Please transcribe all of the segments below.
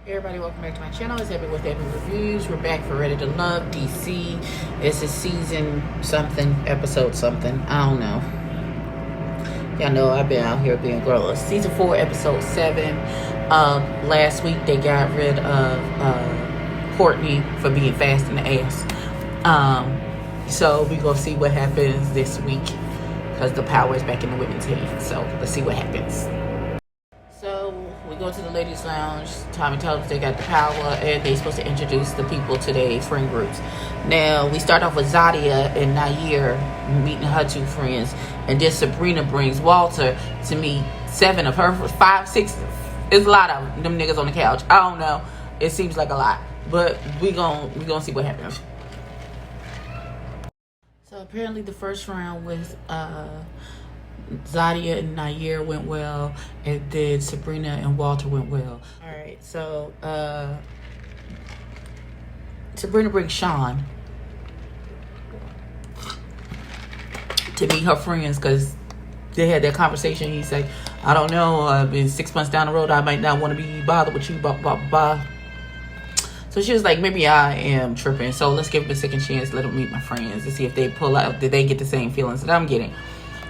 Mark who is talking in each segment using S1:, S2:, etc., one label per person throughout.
S1: Hey everybody, welcome back to my channel. It's Abby with Abby Reviews. We're back for Ready to Love DC. This is season something, episode something. I don't know. Y'all know I've been out here being grown. Season 4, episode 7. Last week they got rid of Courtney for being fast in the ass. So we gonna see what happens this week because the power is back in the women's hands. So let's see what happens. So we go to the ladies' lounge. Tommy tells us they got the power and they supposed to introduce the people to their friend groups. Now we start off with Zadia and Nair meeting her two friends, and then Sabrina brings Walter to meet 7 of her 5, 6. It's a lot of them niggas on the couch. I don't know. It seems like a lot, but we gonna see what happens. So apparently the first round with Zadia and Nair went well, and then Sabrina and Walter went well. Alright, so Sabrina brings Sean to meet her friends because they had that conversation. He's like, I don't know, in 6 months down the road I might not want to be bothered with you, blah blah blah. So she was like, maybe I am tripping, so let's give him a second chance, let him meet my friends to see if they pull out, did they get the same feelings that I'm getting.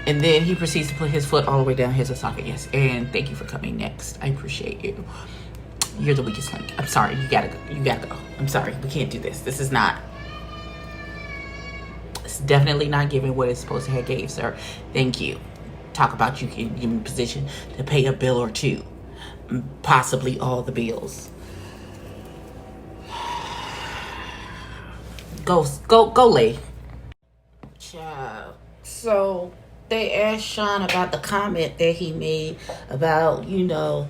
S1: And then he proceeds to put his foot all the way down his esophagus. And thank you for coming next. I appreciate you. You're the weakest link. I'm sorry. You gotta go. You gotta go. I'm sorry. We can't do this. This is not. It's definitely not giving what it's supposed to have gave, sir. Thank you. Talk about you can give me a position to pay a bill or two. Possibly all the bills. Go lay. Child. So they asked Sean about the comment that he made about, you know,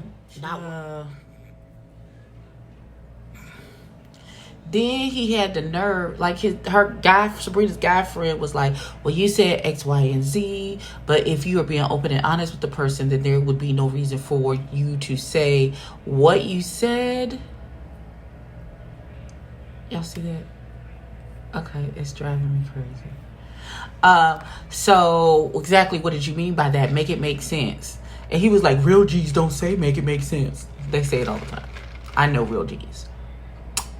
S1: then he had the nerve, like Sabrina's guy friend was like, well, you said X, Y, and Z, but if you are being open and honest with the person, then there would be no reason for you to say what you said. Y'all see that? Okay, it's driving me crazy. So exactly what did you mean by that? Make it make sense. And he was like, real G's don't say make it make sense. They say it all the time. I know real G's.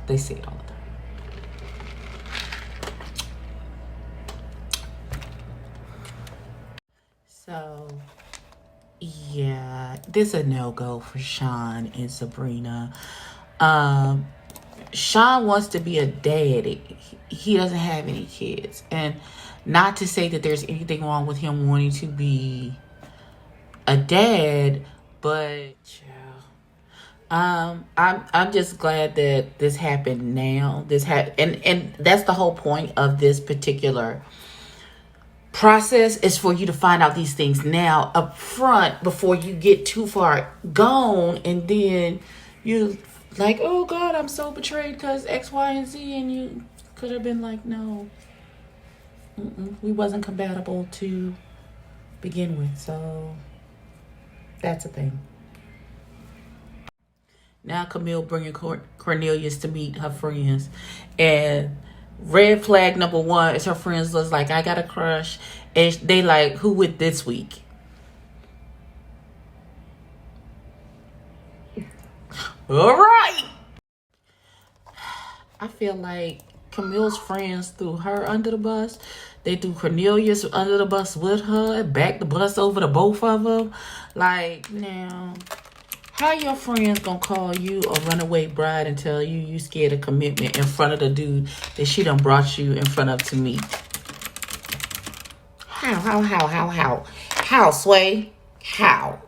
S1: They say it all the time. So yeah, this is a no-go for Sean and Sabrina. Sean wants to be a daddy. He doesn't have any kids. And not to say that there's anything wrong with him wanting to be a dad, but I'm just glad that this happened now. And that's the whole point of this particular process, is for you to find out these things now up front before you get too far gone, and then you like, oh God, I'm so betrayed because X, Y, and Z, and you could have been like, no, we wasn't compatible to begin with. So that's a thing. Now Camille bringing Cornelius to meet her friends, and red flag number 1 is her friends was like, I got a crush, and they like, who with this week? All right. I feel like Camille's friends threw her under the bus. They threw Cornelius under the bus with her and backed the bus over to both of them. Like, now, how your friends gonna call you a runaway bride and tell you you scared of commitment in front of the dude that she done brought you in front of to meet? How, Sway? How?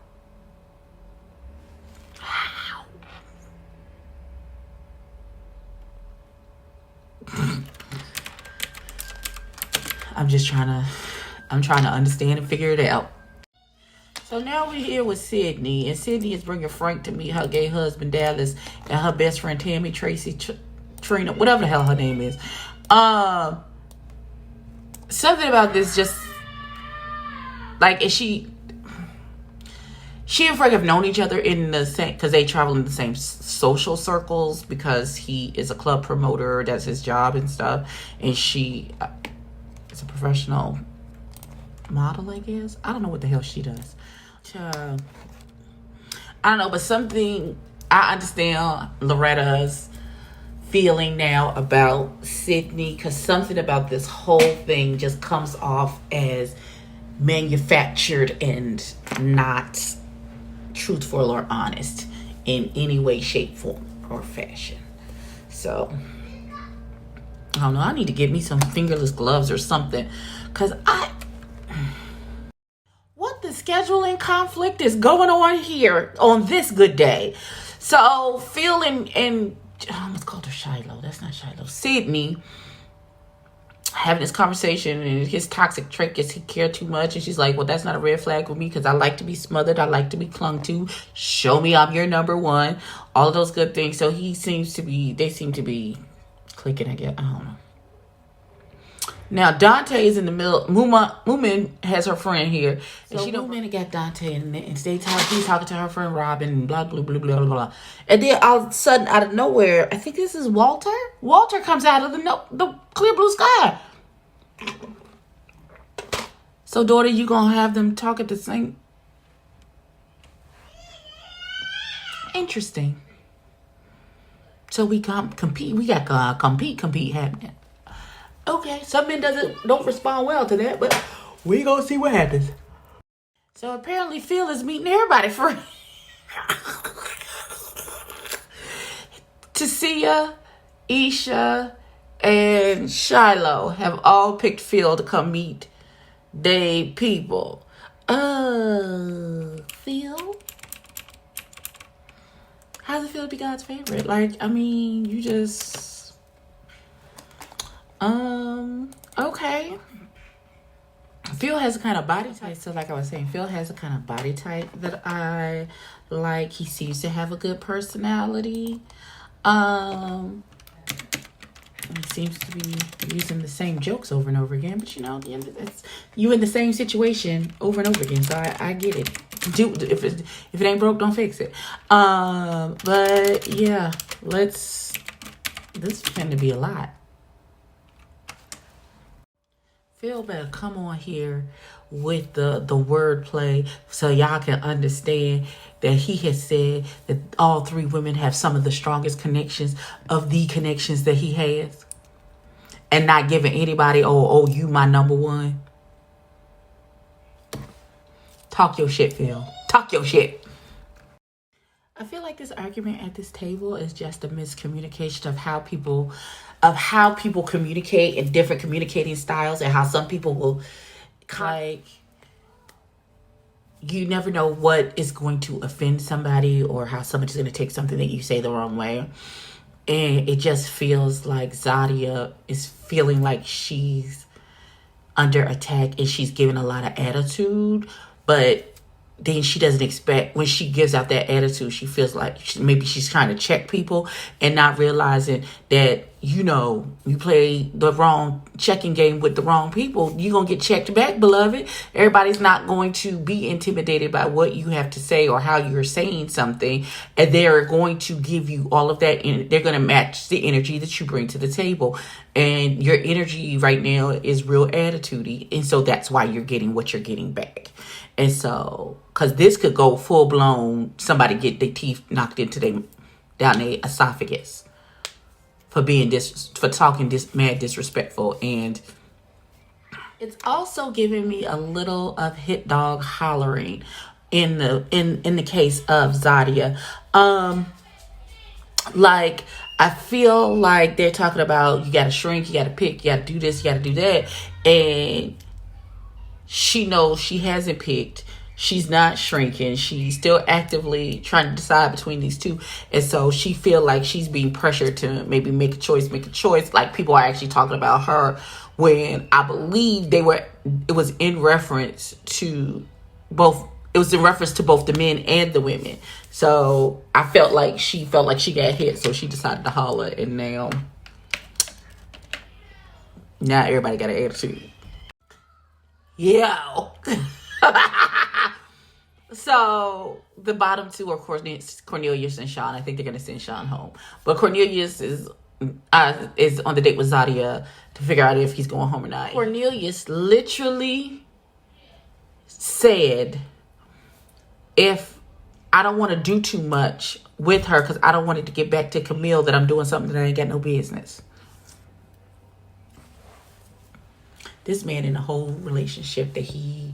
S1: I'm trying to understand and figure it out. So now we're here with Sydney, and Sydney is bringing Frank to meet her gay husband Dallas and her best friend Tammy, Tracy, Trina, whatever the hell her name is. Something about this just like, is she and Frank have known each other in the same, because they travel in the same social circles, because he is a club promoter, that's his job and stuff, and she is a professional model, I guess. I don't know what the hell she does. I don't know, but something I understand Loretta's feeling now about Sydney, because something about this whole thing just comes off as manufactured and not truthful or honest in any way, shape, form, or fashion. So I don't know. I need to get me some fingerless gloves or something, because what the scheduling conflict is going on here on this good day. So Phil and I almost called her Shiloh. That's not Shiloh. Sydney having this conversation, and his toxic trait is he cared too much. And she's like, well, that's not a red flag with me, because I like to be smothered. I like to be clung to. Show me I'm your number one. All of those good things. So they seem to be clicking, I guess. I don't know. Now Dante is in the middle. Moomin has her friend here, and so she don't really get Dante, and he's talking to her friend Robin, and blah blah blah blah blah. And then all of a sudden, out of nowhere, I think this is Walter. Walter comes out of the clear blue sky. So, daughter, you gonna have them talk at the same? Interesting. So we compete. We got compete happening. Okay, some men don't respond well to that, but we gonna see what happens. So apparently Phil is meeting everybody for Tasia, Isha, and Shiloh have all picked Phil to come meet they people. Phil? How's it feel to be God's favorite? Like, I mean, you just okay. Phil has a kind of body type. So like I was saying, Phil has a kind of body type that I like. He seems to have a good personality. He seems to be using the same jokes over and over again. But you know, it's you in the same situation over and over again. So I get it. If it ain't broke, don't fix it. But yeah, this is going to be a lot. Phil better come on here with the wordplay so y'all can understand that he has said that all three women have some of the strongest connections of the connections that he has, and not giving anybody, oh, you my number one. Talk your shit, Phil. Talk your shit. I feel like this argument at this table is just a miscommunication of how people communicate in different communicating styles, and how some people will, like, you never know what is going to offend somebody, or how somebody's going to take something that you say the wrong way. And it just feels like Zadia is feeling like she's under attack, and she's giving a lot of attitude, but then she doesn't expect, when she gives out that attitude, she feels like maybe she's trying to check people, and not realizing that, you know, you play the wrong checking game with the wrong people, you're going to get checked back, beloved. Everybody's not going to be intimidated by what you have to say or how you're saying something, and they're going to give you all of that, and they're going to match the energy that you bring to the table. And your energy right now is real attitude-y, and so that's why you're getting what you're getting back. And so, because this could go full blown, somebody get their teeth knocked into down their esophagus for talking this mad disrespectful. And it's also giving me a little of hit dog hollering in the case of Zadia. Like, I feel like they're talking about, you gotta shrink, you gotta pick, you gotta do this, you gotta do that, and she knows she hasn't picked. She's not shrinking. She's still actively trying to decide between these two. And so she feel like she's being pressured to maybe make a choice. Like, people are actually talking about her, when I believe it was in reference to both. It was in reference to both the men and the women. So I felt like she got hit. So she decided to holler, and now everybody got an attitude. Yeah. So the bottom two are Cornelius and Sean. I think they're going to send Sean home. But Cornelius is on the date with Zadia to figure out if he's going home or not. Cornelius literally said, if I don't want to do too much with her because I don't want it to get back to Camille that I'm doing something that I ain't got no business. This man in a whole relationship that he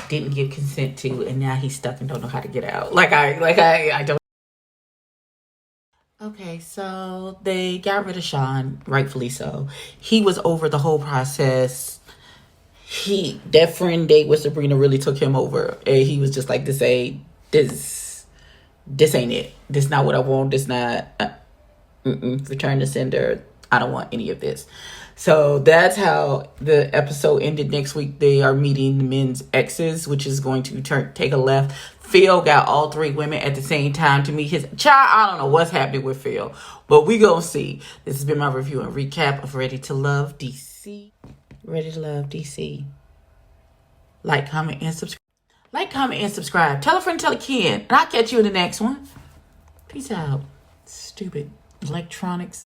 S1: didn't give consent to, and now he's stuck and don't know how to get out. I don't. Okay, so they got rid of Sean, rightfully so. He was over the whole process. That friend date with Sabrina really took him over, and he was just like, this ain't it. This not what I want. This not return to sender. I don't want any of this. So that's how the episode ended. Next week, they are meeting the men's exes, which is going to take a left. Phil got all three women at the same time to meet his child. I don't know what's happening with Phil, but we gonna see. This has been my review and recap of Ready to Love DC. Ready to Love DC. Like, comment, and subscribe. Like, comment, and subscribe. Tell a friend, tell a kid. And I'll catch you in the next one. Peace out. Stupid electronics.